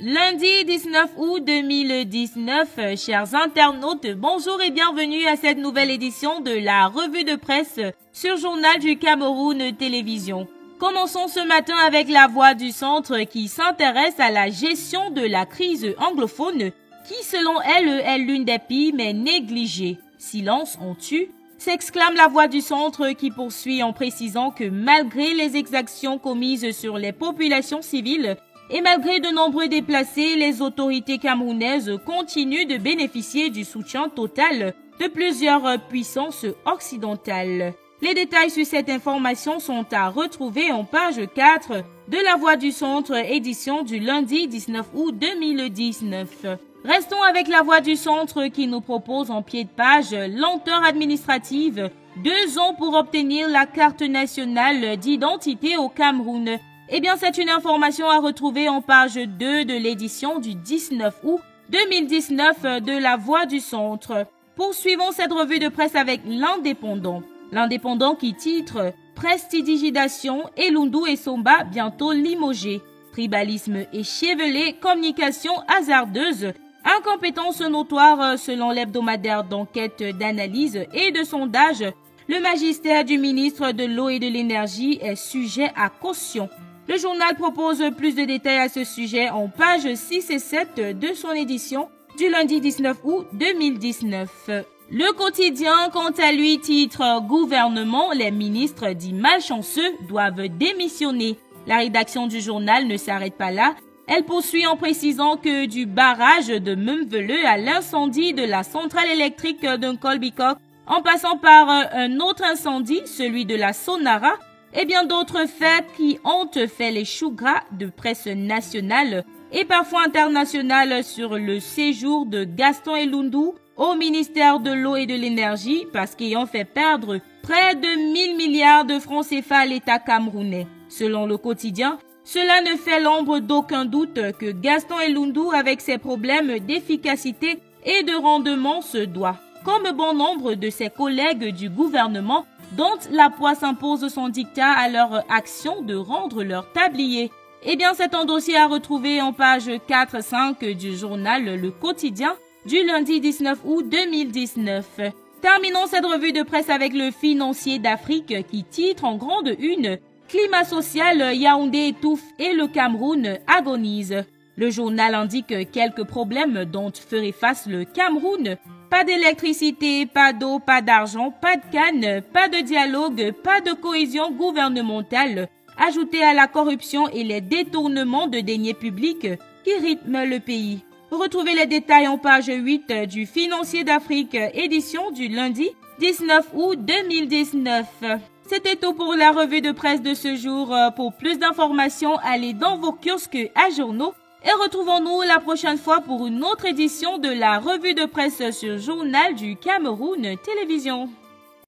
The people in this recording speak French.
Lundi 19 août 2019, chers internautes, bonjour et bienvenue à cette nouvelle édition de la revue de presse sur Journal du Cameroun Télévision. Commençons ce matin avec la Voix du Centre qui s'intéresse à la gestion de la crise anglophone qui, selon elle, est l'une des pires mais négligée. Silence on tue, s'exclame la Voix du Centre qui poursuit en précisant que malgré les exactions commises sur les populations civiles, et malgré de nombreux déplacés, les autorités camerounaises continuent de bénéficier du soutien total de plusieurs puissances occidentales. Les détails sur cette information sont à retrouver en page 4 de la Voix du Centre, édition du lundi 19 août 2019. Restons avec la Voix du Centre qui nous propose en pied de page lenteur administrative, 2 ans pour obtenir la carte nationale d'identité au Cameroun. Eh bien, c'est une information à retrouver en page 2 de l'édition du 19 août 2019 de la Voix du Centre. Poursuivons cette revue de presse avec l'Indépendant. L'Indépendant qui titre « Prestidigidation, Elundu et Somba bientôt limogés. Tribalisme échevelé, communication hasardeuse, incompétence notoire selon l'hebdomadaire d'enquête, d'analyse et de sondage. Le magistère du ministre de l'Eau et de l'Énergie est sujet à caution. » Le journal propose plus de détails à ce sujet en pages 6 et 7 de son édition du lundi 19 août 2019. Le quotidien, quant à lui, titre « Gouvernement, les ministres dits malchanceux doivent démissionner ». La rédaction du journal ne s'arrête pas là. Elle poursuit en précisant que du barrage de Memveleux à l'incendie de la centrale électrique de Kolbikok, en passant par un autre incendie, celui de la Sonara, et bien d'autres faits qui ont fait les choux gras de presse nationale et parfois internationale sur le séjour de Gaston Elundu au ministère de l'Eau et de l'Énergie parce qu'ayant fait perdre près de 1000 milliards de francs CFA à l'État camerounais. Selon le quotidien, cela ne fait l'ombre d'aucun doute que Gaston Elundu, avec ses problèmes d'efficacité et de rendement, se doit, comme bon nombre de ses collègues du gouvernement, dont la poisse impose son dictat à leur action de rendre leur tablier. Eh bien, c'est un dossier à retrouver en page 4-5 du journal Le Quotidien du lundi 19 août 2019. Terminons cette revue de presse avec le Financier d'Afrique qui titre en grande une « Climat social, Yaoundé étouffe et le Cameroun agonise ». Le journal indique quelques problèmes dont ferait face le Cameroun. Pas d'électricité, pas d'eau, pas d'argent, pas de canne, pas de dialogue, pas de cohésion gouvernementale, ajouté à la corruption et les détournements de deniers publics qui rythment le pays. Retrouvez les détails en page 8 du Financier d'Afrique, édition du lundi 19 août 2019. C'était tout pour la revue de presse de ce jour. Pour plus d'informations, allez dans vos kiosques à journaux. Et retrouvons-nous la prochaine fois pour une autre édition de la revue de presse sur Journal du Cameroun Télévision.